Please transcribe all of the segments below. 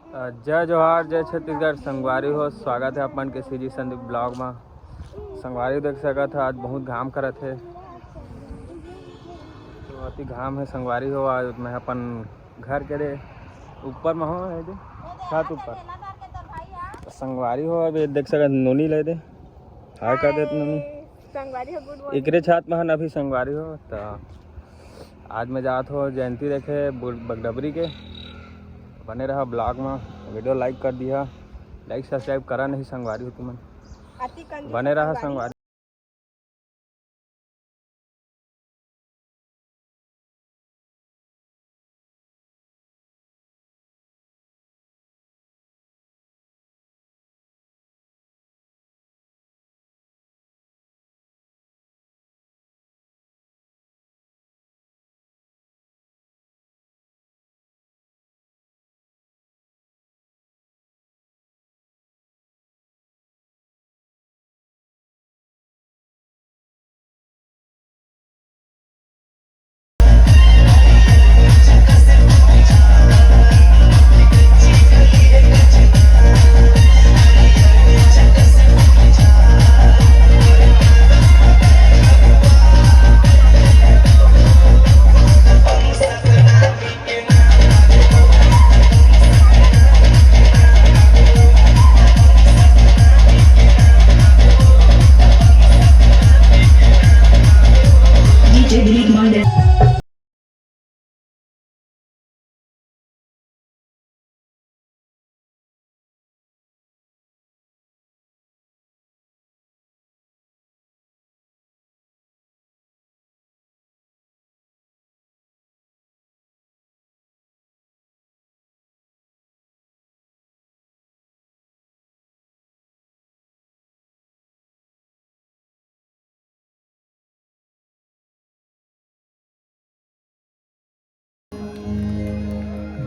जय जोहार जय छत्तीसगढ़ संगवारी हो। स्वागत है अपन के सीजी संदीप ब्लॉग में। संगवारी देख सकत है आज बहुत घाम करत है, तो अति घाम है संगवारी हो। आज मैं अपन घर के ऊपर में हो है छत ऊपर तो संगवारी हो। अभी देख सकत नोनी ले दे हाय कर दे नोनी संगवारी हो। गुड एकरे छत में अभी संगवारी हो। तो आज मैं जात हो जयंती देखे बगडबरी के। बने रहा ब्लॉग में, वीडियो लाइक कर दिया, लाइक सब्सक्राइब करा नहीं संगवारी हो तुमन, बने रहा संगवारी।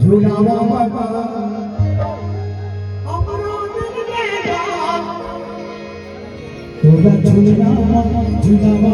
झूलावा बाबा तोरा झूलावा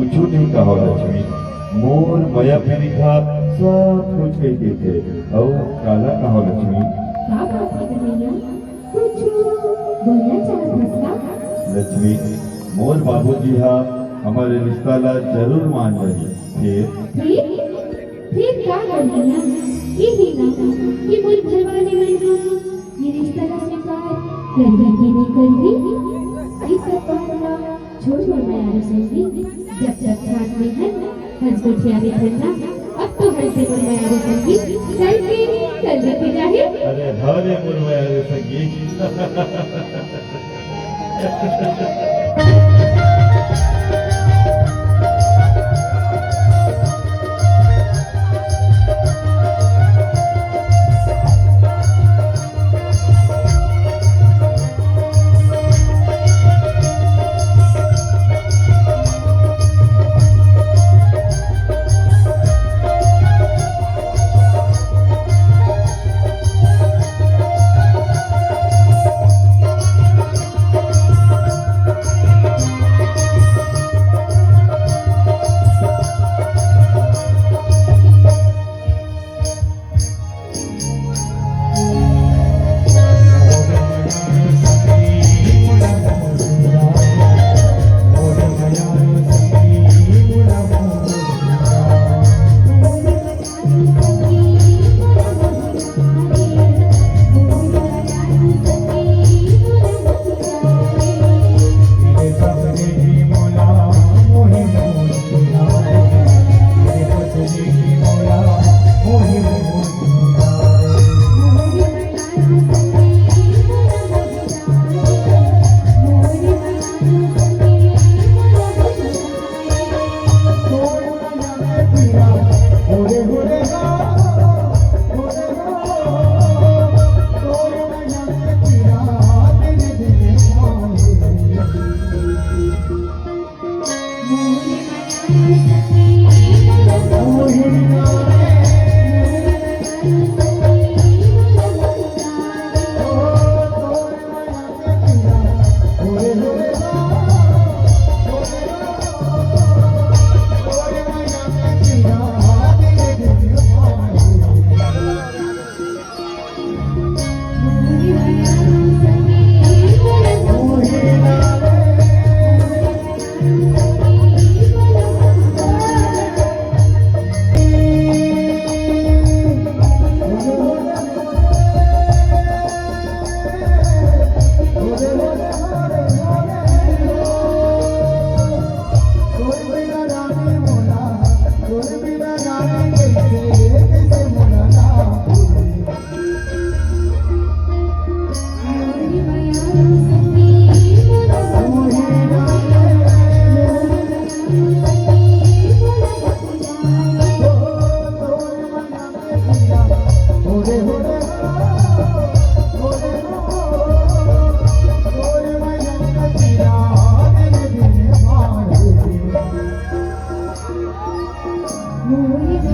कुछ नहीं कहो लक्ष्मी मोर मया फिरी था सब कुछ कह देते और काला कहो लक्ष्मी लक्ष्मी मोर बाबूजी हा हमारे रिश्ता ला जरूर मान रही फिर क्या करना यही ना कि मोर घरवाले मन ये रिश्ता ला स्वीकार करगी कि नहीं करगी इस बात छोड़ मैं आ रही जब जब साथ में है हंस गुठियारी ठंडा अब तो हर से मैं आ रही चल के कल लेके जाए अरे हरे मुरमे आ रही मोरे